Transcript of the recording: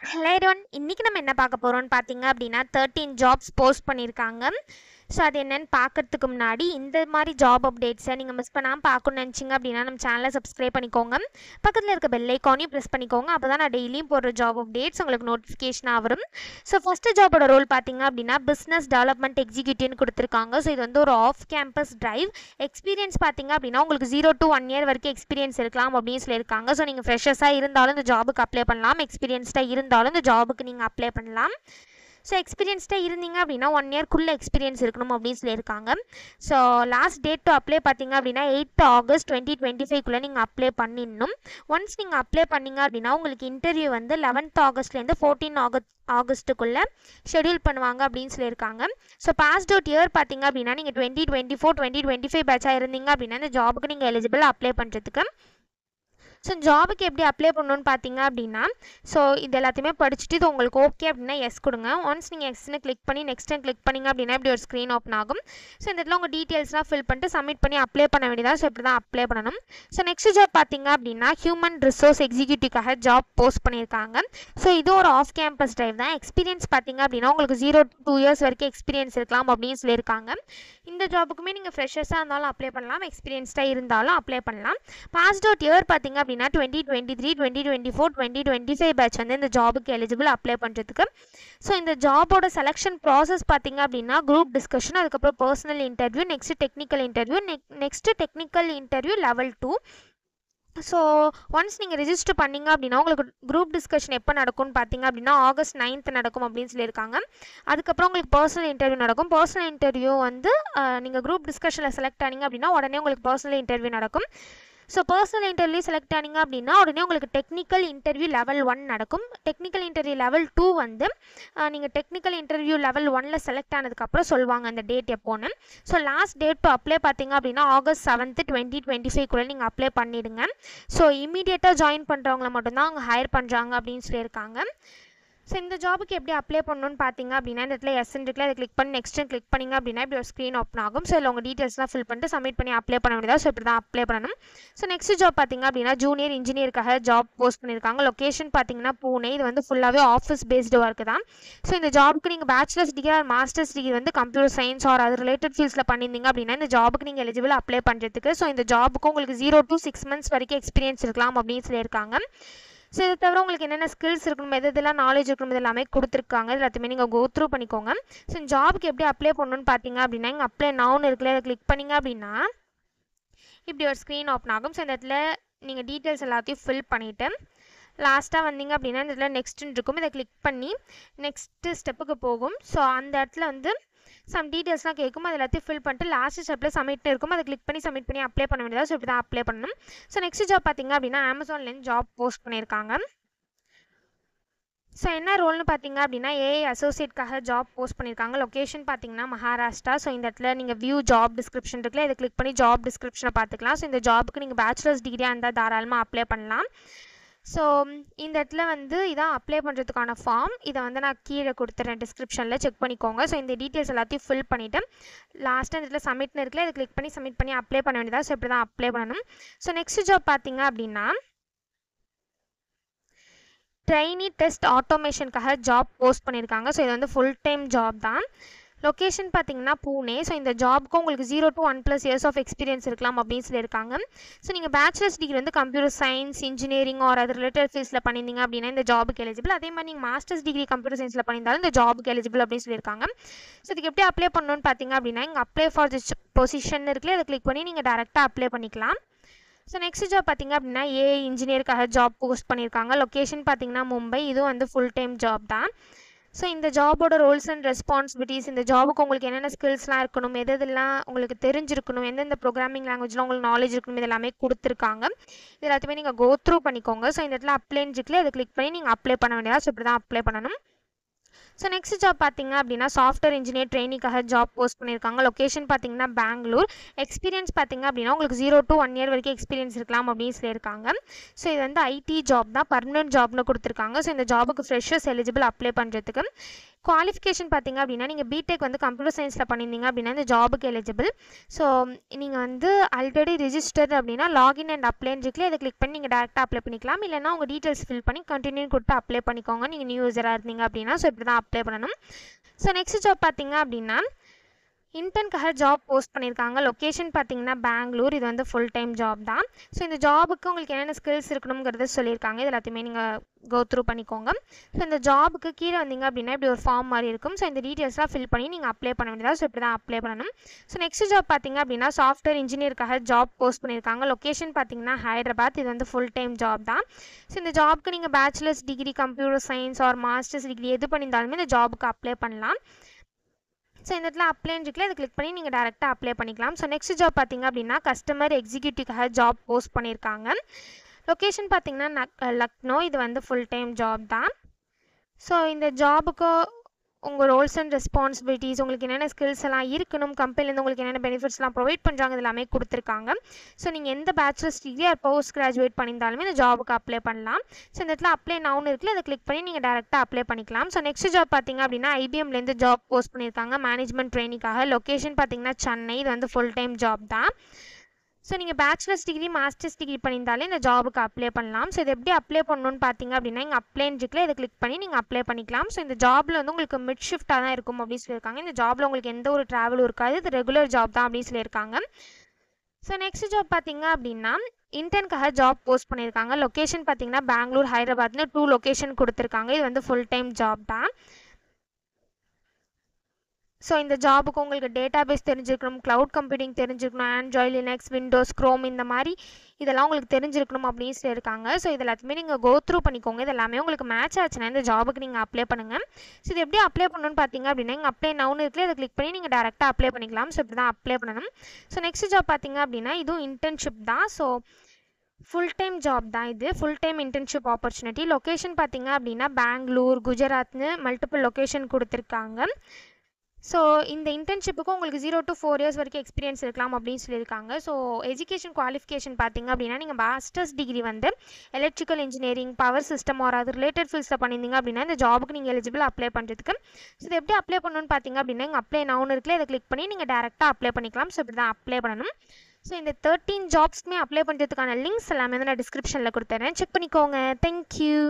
Hello everyone, இன்னைக்கு நம்ம என்ன பார்க்க போறோம்னு பார்த்தீங்க அப்படின்னா 13 ஜாப்ஸ் போஸ்ட் பண்ணியிருக்காங்க. ஸோ அது என்னன்னு பார்க்கறதுக்கு முன்னாடி இந்த மாதிரி ஜாப் அப்டேட்ஸை நீங்கள் மிஸ் பண்ணாமல் பார்க்கணும்னு நினச்சிங்க அப்படின்னா நம்ம சேனலை சப்ஸ்கிரைப் பண்ணிக்கோங்க. பக்கத்தில் இருக்க பெல் ஐக்கானையும் ப்ரெஸ் பண்ணிக்கோங்க. அப்போ தான் நான் டெய்லியும் போடுற ஜாப் அப்டேட்ஸ் உங்களுக்கு நோட்டிஃபிகேஷனாக வரும். ஸோ ஃபஸ்ட்டு ஜாபோட ரோல் பார்த்தீங்க அப்படின்னா பிஸ்னஸ் டெவலப்மெண்ட் எக்ஸிக்யூட்டிவ்னு கொடுத்துருக்காங்க. ஸோ இது வந்து ஒரு ஆஃப் கேம்பஸ் டிரைவ். எக்ஸ்பீரியன்ஸ் பார்த்தீங்க அப்படின்னா உங்களுக்கு 0 to 1 year வரைக்கும் எக்ஸ்பீரியன்ஸ் இருக்கலாம் அப்படின்னு சொல்லியிருக்காங்க. ஸோ நீங்கள் ஃப்ரெஷர்ஸாக இருந்தாலும் இந்த ஜாபுக்கு அப்ளை பண்ணலாம், எக்ஸ்பீரியன்ஸ்டாக இருந்தாலும் இந்த ஜாபுக்கு நீங்கள் அப்ளை பண்ணலாம். ஸோ எக்ஸ்பீரியன்ஸ்டாக இருந்தீங்க அப்படின்னா 1 yearக்குள்ளே எக்ஸ்பீரியன்ஸ் இருக்கணும் அப்படின்னு சொல்லியிருக்காங்க. So last date to apply பார்த்தீங்க அப்படின்னா 8th August 2025 நீங்கள் அப்ளை பண்ணிடணும். ஒன்ஸ் நீங்கள் அப்ளை பண்ணீங்க அப்படின்னா உங்களுக்கு இன்டர்வியூ வந்து 11th Augustலேருந்து 14th Augustக்குள்ளே ஷெடியூல் பண்ணுவாங்க அப்படின்னு சொல்லியிருக்காங்க. ஸோ பாஸ்ட் அவுட் இயர் பார்த்தீங்க அப்படின்னா நீங்கள் 2024-2025 பேட்சாக இருந்தீங்க அப்படின்னா இந்த ஜாபுக்கு நீங்கள் எலிஜிபிள் அப்ளை பண்ணுறதுக்கு. ஸோ ஜாபுக்கு எப்படி அப்ளை பண்ணணும்னு பார்த்தீங்க அப்படின்னா ஸோ இது எல்லாத்தையுமே படிச்சுட்டு இது உங்களுக்கு ஓகே அப்படின்னா எஸ் கொடுங்க. ஒன்ஸ் நீங்கள் எக்ஸ்னு கிளிக் பண்ணி நெக்ஸ்ட் கிளிக் பண்ணிங்க அப்படின்னா இப்படி ஒரு ஸ்க்ரீன் ஓப்பன் ஆகும். ஸோ இந்த இடத்துல உங்கள் டீட்டெயில்ஸ்லாம் ஃபில் பண்ணிட்டு சப்மிட் பண்ணி அப்ளை பண்ண வேண்டியதாக. ஸோ இப்படி தான் அப்ளை பண்ணணும். ஸோ நெக்ஸ்ட் ஜாப் பார்த்தீங்க அப்படின்னா ஹியூமன் ரிசோர்ஸ் எக்ஸிக்யூட்டிவ்காக ஜாப் போஸ்ட் பண்ணியிருக்காங்க. ஸோ இது ஒரு ஆஃப் கேம்பஸ் டிரைவ் தான். எக்ஸ்பீரியன்ஸ் பார்த்தீங்க அப்படின்னா உங்களுக்கு 0 to 2 years வரைக்கும் எக்ஸ்பீரியன்ஸ் இருக்கலாம் அப்படின்னு சொல்லியிருக்காங்க. இந்த ஜாபுக்குமே நீங்கள் ஃப்ரெஷர்ஸாக இருந்தாலும் அப்ளை பண்ணலாம், எக்ஸ்பீரியன்ஸ்டாக இருந்தாலும் அப்ளை பண்ணலாம். பாஸ்ட் அவுட் இயர் பார்த்தீங்க அப்படின்னா 2023, 2024, 2025 பேட்ச் வந்து இந்த ஜாபுக்கு எலிஜிபிள் அப்ளை பண்ணுறதுக்கு. ஸோ இந்த ஜாபோட செலெக்ஷன் ப்ராசஸ் பார்த்தீங்க அப்படின்னா குரூப் டிஸ்கஷன், அதுக்கப்புறம் personal interview, next technical interview, next technical interview level 2. So once நீங்கள் ரிஜிஸ்டர் பண்ணிங்க அப்படின்னா உங்களுக்கு குரூப் டிஸ்கஷன் எப்போ நடக்கும்னு பார்த்தீங்க அப்படின்னா August 9th நடக்கும் அப்படின்னு சொல்லியிருக்காங்க. அதுக்கப்புறம் உங்களுக்கு பர்சனல் இன்டர்வியூ நடக்கும். பர்சனல் இன்டர்வியூ வந்து நீங்கள் குரூப் டிஸ்கஷனில் செலக்ட் ஆனீங்க அப்படின்னா உடனே உங்களுக்கு பர்சனல் இன்டர்வியூ நடக்கும். ஸோ பர்சனல் இன்டர்வியூ செலக்ட் ஆனீங்க அப்படின்னா உடனே உங்களுக்கு டெக்னிக்கல் இன்டர்வியூ லெவல் 1 நடக்கும். டெக்னிக்கல் இன்டர்வியூ லெவல் 2 வந்து நீங்கள் டெக்னிக்கல் இன்டர்வியூ லெவல் 1ல் செலக்ட் ஆனதுக்கப்புறம் சொல்லுவாங்க அந்த டேட் எப்போன்னு. So last date to apply பார்த்தீங்க அப்படின்னா August 7th 2025 நீங்கள் அப்ளை பண்ணிவிடுங்க. ஸோ இமீடியட்டாக ஜாயின் பண்ணுறவங்கள மட்டும்தான் அவங்க ஹையர் பண்ணுறாங்க அப்படின்னு சொல்லியிருக்காங்க. ஸோ இந்த ஜாபுக்கு எப்படி அப்ளை பண்ணணும்னு பார்த்தீங்க அப்படின்னா இந்த இடத்துல எஸ் இருக்குல்ல, அதை கிளிக் பண்ணி நெக்ஸ்ட் கிளிக் பண்ணிங்க அப்படின்னா இப்படி ஒரு ஸ்க்ரீன் ஓப்பன் ஆகும். ஸோ இதில் உங்கள் டீட்டெயில்ஸ்லாம் ஃபில் பண்ணிட்டு சப்மிட் பண்ணி அப்ளை பண்ண வேண்டியதா. ஸோ இப்படி தான் அப்ளை பண்ணணும். ஸோ நெக்ஸ்ட் ஜாப் பார்த்தீங்க அப்படின்னா ஜூனியர் இன்ஜினியருக்காக ஜாப் போஸ்ட் பண்ணியிருக்காங்க. லொக்கேஷன் பார்த்தீங்கன்னா பூனே. இது வந்து ஃபுல்லாகவே ஆஃபீஸ் பேஸ்டு ஒர்க்கு தான். ஸோ இந்த ஜாபுக்கு நீங்கள் bachelor's degree or master's degree வந்து கம்ப்யூட்டர் சயின்ஸ் ஆர் அது ரிலேட்டட் ஃபீல்ட்ஸில் பண்ணியிருந்தீங்க அப்படின்னா இந்த ஜாபுக்கு நீங்கள் எலிஜிபிள் அப்ளை பண்ணுறதுக்கு. ஸோ இந்த ஜாபுக்கு உங்களுக்கு 0 to 6 months வரைக்கும் எக்ஸ்பீரியன்ஸ் இருக்கலாம் அப்படின்னு சொல்லியிருக்காங்க. ஸோ இதை தவிர உங்களுக்கு என்னென்ன ஸ்கில்ஸ் இருக்கணும், எதெல்லாம் நாலேஜ் இருக்கணும், இது எல்லாமே கொடுத்துருக்காங்க. எல்லாத்தையுமே நீங்கள் கோ த்ரூ பண்ணிக்கோங்க. ஸோ இந்த ஜாபுக்கு எப்படி அப்ளை பண்ணணும்னு பார்த்தீங்க அப்படின்னா இங்கே அப்ளை நவுன் இருக்குல்ல, அதை கிளிக் பண்ணிங்க அப்படின்னா இப்படி ஒரு ஸ்க்ரீன் ஓப்பன் ஆகும். ஸோ இந்த இடத்துல நீங்கள் டீட்டெயில்ஸ் எல்லாத்தையும் ஃபில் பண்ணிவிட்டு லாஸ்ட்டாக வந்தீங்க அப்படின்னா இந்த இடத்துல நெக்ஸ்ட்டுன்னு இருக்கும், இதை கிளிக் பண்ணி நெக்ஸ்ட்டு ஸ்டெப்புக்கு போகும். ஸோ அந்த இடத்துல வந்து சம் டீட்டெயில்ஸ்லாம் கேட்கும், அது எல்லாத்தையும் ஃபில் பண்ணிட்டு லாஸ்ட் ஸ்டெப்பில் சப்மிட் இருக்கும், அதை கிளிக் பண்ணி சப்மிட் பண்ணி அப்ளை பண்ண வேண்டியதாக. ஸோ இப்படி தான் அப்ளை பண்ணணும். ஸோ நெக்ஸ்ட் ஜாப் பார்த்தீங்க அப்படின்னா அமேசான்லேருந்து ஜாப் போஸ்ட் பண்ணியிருக்காங்க. ஸோ என்ன ரோல்னு பார்த்தீங்க அப்படின்னா ஏஐ அசோசியேட்காக ஜாப் போஸ்ட் பண்ணியிருக்காங்க. லொக்கேஷன் பார்த்தீங்கன்னா மகாராஷ்டிரா. ஸோ இந்த இடத்துல நீங்கள் வியூ ஜாப் டிஸ்கிரிப்ஷன் இருக்குல்ல, இதை கிளிக் பண்ணி ஜாப் டிஸ்கிரிப்ஷனை பார்த்துக்கலாம். ஸோ இந்த ஜாபுக்கு நீங்கள் பேச்சுலர்ஸ் டிகிரியாக இருந்தால் தாராளமாக அப்ளை பண்ணலாம். ஸோ இந்த இடத்துல வந்து இதான் அப்ளை பண்ணுறதுக்கான ஃபார்ம். இதை வந்து நான் கீழே கொடுத்துறேன் டிஸ்கிரிப்ஷனில், செக் பண்ணிக்கோங்க. ஸோ இந்த டீட்டெயில்ஸ் எல்லாத்தையும் ஃபில் பண்ணிவிட்டு லாஸ்ட்டாக இந்த இடத்துல சப்மிட்னு இருக்குல்ல, இதை கிளிக் பண்ணி சப்மிட் பண்ணி அப்ளை பண்ண வேண்டியதாக. ஸோ இப்படி தான் அப்ளை பண்ணணும். ஸோ நெக்ஸ்ட் ஜாப் பார்த்தீங்க அப்படின்னா ட்ரைனி டெஸ்ட் ஆட்டோமேஷனுக்காக ஜாப் போஸ்ட் பண்ணியிருக்காங்க. ஸோ இது வந்து ஃபுல் டைம் ஜாப் தான். லொக்கேஷன் பார்த்தீங்கன்னா பூனே. ஸோ இந்த ஜாப்க்கு உங்களுக்கு 0 to 1+ years ஆஃப் எக்ஸ்பீரியன்ஸ் இருக்கலாம் அப்படின்னு சொல்லியிருக்காங்க. ஸோ நீங்கள் பேச்சுலர்ஸ் டிகிரி வந்து கம்ப்யூட்டர் சயின்ஸ், இன்ஜினியரிங் ஆர் அது ரிலேட்டட் ஃபீல்ட்ஸில் பண்ணியிருந்தீங்க அப்படின்னா இந்த ஜாபுக்கு எலிஜிபிள். அதே மாதிரி நீங்கள் மாஸ்டர்ஸ் டிகிரி கம்ப்யூட்டர் சயின்ஸில் பண்ணியிருந்தாலும் இந்த ஜாபுக்கு எலிஜிபிள் அப்படின்னு சொல்லியிருக்காங்க. ஸோ இதுக்கு எப்படி அப்ளை பண்ணணும்னு பார்த்தீங்க அப்படின்னா இங்கே அப்ளை ஃபார் திஸ் பொசிஷன் இருக்குல்ல, அதை கிளிக் பண்ணி நீங்கள் டேரெக்டாக அப்ளை பண்ணிக்கலாம். ஸோ நெக்ஸ்ட் ஜாப் பார்த்தீங்க அப்படின்னா ஏஐ இன்ஜினியருக்காக ஜாப் போஸ்ட் பண்ணியிருக்காங்க. லொக்கேஷன் பார்த்தீங்கன்னா மும்பை. இதுவும் வந்து ஃபுல் டைம் ஜாப் தான். ஸோ இந்த ஜாபோட ரோல்ஸ் அண்ட் ரெஸ்பான்சிபிலிட்டிஸ், இந்த ஜாபுக்கு உங்களுக்கு என்னென்ன ஸ்கில்ஸ்லாம் இருக்கணும், எதெல்லாம் உங்களுக்கு தெரிஞ்சிருக்கணும், எந்தெந்த ப்ரோக்ராமிங் லாங்குவேஜ்லாம் உங்களுக்கு நாலேஜ் இருக்கணும், இது எல்லாமே கொடுத்துருக்காங்க. இது எல்லாத்தையுமே நீங்கள் கோ த்ரூ பண்ணிக்கோங்க. ஸோ இந்த இடத்துல அப்ளைன்னு இருக்குல்ல, அதை கிளிக் பண்ணி நீங்கள் அப்ளை பண்ண வேண்டியதா. ஸோ இப்படி தான் அப்ளை பண்ணணும். ஸோ நெக்ஸ்ட் ஜாப் பார்த்தீங்க அப்படின்னா சாஃப்ட்வேர் இன்ஜினியர் ட்ரெயினிக்காக ஜாப் போஸ்ட் பண்ணியிருக்காங்க. லொக்கேஷன் பார்த்தீங்கன்னா பெங்களூர். எக்ஸ்பீரியன்ஸ் பார்த்தீங்க அப்படின்னா உங்களுக்கு 0 to 1 இயர் வரைக்கும் எக்ஸ்பீரியன்ஸ் இருக்கலாம் அப்படின்னு சொல்லியிருக்காங்க. ஸோ இது வந்து ஐடி ஜாப் தான், பர்மனன்ட் ஜாப்னு கொடுத்துருக்காங்க. ஸோ இந்த ஜாபுக்கு ஃப்ரெஷர்ஸ் எலிஜிபிள் அப்ளை பண்ணுறதுக்கு. குவாலிஃபிகேஷன் பார்த்தீங்க அப்படின்னா நீங்கள் பிடெக் வந்து கம்ப்யூட்டர் சயின்ஸில் பண்ணியிருந்தீங்க அப்படின்னா இந்த ஜாபுக்கு எலிஜிபிள். ஸோ நீங்கள் வந்து ஆல்ரெடி ரிஜிஸ்டர் அப்படின்னா லாகின் அண்ட் அப்ளைன்னு இருக்குல்ல, இதை கிளிக் பண்ணி நீங்கள் டேரெக்டாக அப்ளை பண்ணிக்கலாம். இல்லைனா உங்கள் டீட்டெயில்ஸ் ஃபில் பண்ணி கண்டினியூ கொடுத்து அப்ளை பண்ணிக்கோங்க நீங்கள் நியூ யூஸராக இருந்தீங்க அப்படின்னா. ஸோ இப்படி தான் அப்ளை பண்ணணும். ஸோ நெக்ஸ்ட் ஜாப் பார்த்தீங்க அப்படின்னா இன்டர்ன்காக ஜாப் போஸ்ட் பண்ணியிருக்காங்க. லொக்கேஷன் பார்த்தீங்கன்னா பெங்களூர். இது வந்து ஃபுல் டைம் ஜாப் தான். ஸோ இந்த ஜாபுக்கு உங்களுக்கு என்னென்ன ஸ்கில்ஸ் இருக்கணுங்கிறத சொல்லியிருக்காங்க. இது எல்லாத்தையுமே நீங்கள் கோ த்ரூ பண்ணிக்கோங்க. ஸோ இந்த ஜாபுக்கு கீழே வந்தீங்க அப்படின்னா இப்படி ஒரு ஃபார்ம் மாதிரி இருக்கும். ஸோ இந்த டீட்டெயில்ஸ்லாம் ஃபில் பண்ணி நீங்கள் அப்ளை பண்ண வேண்டியதாக. ஸோ இப்படி தான் அப்ளை பண்ணணும். ஸோ நெக்ஸ்ட் ஜாப் பார்த்தீங்க அப்படின்னா சாஃப்ட்வேர் இன்ஜினியருக்காக ஜாப் போஸ்ட் பண்ணியிருக்காங்க. லொக்கேஷன் பார்த்தீங்கன்னா ஹைதராபாத். இது வந்து ஃபுல் டைம் ஜாப் தான். ஸோ இந்த ஜாபுக்கு நீங்கள் bachelor's degree computer science R master's degree எது பண்ணியிருந்தாலுமே இந்த ஜாபுக்கு அப்ளை பண்ணலாம். ஸோ இந்த இடத்துல அப்ளைன்னு இருக்குல்ல, இதை கிளிக் பண்ணி நீங்கள் டேரெக்டாக அப்ளை பண்ணிக்கலாம். ஸோ நெக்ஸ்ட் ஜாப் பார்த்தீங்க அப்படின்னா கஸ்டமர் எக்ஸிக்யூட்டிவ்காக ஜாப் போஸ்ட் பண்ணியிருக்காங்க. லொக்கேஷன் பார்த்தீங்கன்னா லக்னோ. இது வந்து ஃபுல் டைம் ஜாப் தான். ஸோ இந்த ஜாபுக்கு உங்கள் ரோல்ஸ் அண்ட் ரெஸ்பான்சிபிலிட்டிஸ், உங்களுக்கு என்னென்ன ஸ்கில்ஸ் எல்லாம் இருக்கணும், கம்பெனிலேருந்து உங்களுக்கு என்னென்ன பெனிஃபிட்ஸ்லாம் ப்ரொவைட் பண்ணுறாங்க, இது எல்லாமே கொடுத்துருக்காங்க. ஸோ நீங்கள் எந்த bachelors degree or post graduate பண்ணியிருந்தாலுமே இந்த ஜாபுக்கு அப்ளை பண்ணலாம். ஸோ இந்த இடத்துல அப்ளை நவுன்னு இருக்குல்ல, அதை கிளிக் பண்ணி நீங்கள் டேரெக்டாக அப்ளை பண்ணிக்கலாம். ஸோ நெக்ஸ்ட் ஜாப் பார்த்தீங்க அப்படின்னா ஐபிஎம்லேருந்து ஜாப் போஸ்ட் பண்ணியிருக்காங்க மேனேஜ்மெண்ட் ட்ரெயினிக்காக. லொக்கேஷன் பார்த்தீங்கன்னா சென்னை. இது வந்து ஃபுல் டைம் ஜாப் தான். ஸோ நீங்கள் பேச்சுலர்ஸ் டிகிரி மாஸ்டர்ஸ் டிகிரி பண்ணியிருந்தாலே இந்த ஜாபுக்கு அப்ளை பண்ணலாம். ஸோ இது எப்படி அப்ளை பண்ணணும்னு பார்த்தீங்க அப்படின்னா இங்கே அப்ளைன்னு இருக்குல்ல, இதை கிளிக் பண்ணி நீங்கள் அப்ளை பண்ணிக்கலாம். ஸோ இந்த ஜாபில் வந்து உங்களுக்கு மிட் ஷிஃப்டாக தான் இருக்கும் அப்படின்னு சொல்லியிருக்காங்க. இந்த ஜாபில் உங்களுக்கு எந்த ஒரு ட்ராவலும் இருக்காது. இது ரெகுலர் ஜாப் தான் அப்படின்னு சொல்லியிருக்காங்க. ஸோ நெக்ஸ்ட் ஜாப் பார்த்தீங்க அப்படின்னா இன்டர்ன்காக ஜாப் போஸ்ட் பண்ணியிருக்காங்க. லொக்கேஷன் பார்த்தீங்கன்னா பெங்களூர் ஹைதராபாத்னு 2 லொக்கேஷன் கொடுத்துருக்காங்க. இது வந்து ஃபுல் டைம் ஜாப் தான். ஸோ இந்த ஜாபுக்கு உங்களுக்கு டேட்டாபேஸ் தெரிஞ்சிருக்கணும், க்ளவுட் கம்ப்யூட்டிங் தெரிஞ்சிருக்கணும், ஆண்ட்ராய்ட், லினக்ஸ், விண்டோஸ், க்ரோம் இந்த மாதிரி இதெல்லாம் உங்களுக்கு தெரிஞ்சிருக்கணும் அப்படின்னு சொல்லியிருக்காங்க. ஸோ இது எல்லாத்தையுமே நீங்கள் கோ த்ரூ பண்ணிக்கோங்க. இது எல்லாமே உங்களுக்கு மேட்ச் ஆச்சுன்னா இந்த ஜாபுக்கு நீங்கள் அப்ளை பண்ணுங்கள். ஸோ இது எப்படி அப்ளை பண்ணணும்னு பார்த்தீங்க அப்படின்னா இங்கே அப்ளை நவுன்னு இருக்குல்ல, இதை கிளிக் பண்ணி நீங்கள் டேரெக்டாக அப்ளை பண்ணிக்கலாம். ஸோ இப்படி தான் அப்ளை பண்ணணும். ஸோ நெக்ஸ்ட் ஜாப் பார்த்தீங்க அப்படின்னா இதுவும் இன்டர்ன்ஷிப் தான். ஸோ ஃபுல் டைம் ஜாப் தான். இது full time internship opportunity. Location பார்த்தீங்க அப்படின்னா பெங்களூர், குஜராத்னு மல்டிபிள் லொக்கேஷன் கொடுத்துருக்காங்க. ஸோ இந்த இன்டர்ன்ஷிப்புக்கு உங்களுக்கு 0 to 4 இயர்ஸ் வரைக்கும் எக்ஸ்பீரியன்ஸ் இருக்கலாம் அப்படின்னு சொல்லியிருக்காங்க. ஸோ எஜுகேஷன் குவாலிஃபிகேஷன் பார்த்தீங்க அப்படின்னா நீங்கள் மாஸ்டர்ஸ் டிகிரி வந்து electrical engineering, power system or அது ரிலேட்டட் ஃபீல்ட்ஸில் பண்ணியிருந்தீங்க அப்படின்னா இந்த ஜாபுக்கு நீங்கள் எலிஜிபிள் அப்ளை பண்ணுறதுக்கு. ஸோ இது எப்படி அப்ளை பண்ணணும்னு பார்த்தீங்க அப்படின்னா இங்கே அப்ளை நவுன்னு இருக்குல்ல, இதை கிளிக் பண்ணி நீங்கள் டேரெக்டாக அப்ளை பண்ணிக்கலாம். ஸோ இப்படி தான் அப்ளை பண்ணணும். ஸோ இந்த 13 ஜாப்ஸ்க்குமே அப்ளை பண்ணுறதுக்கான லிங்க்ஸ் எல்லாமே வந்து நான் டிஸ்கிரிப்ஷனில் கொடுத்துறேன். செக் பண்ணிக்கோங்க. தேங்க்யூ.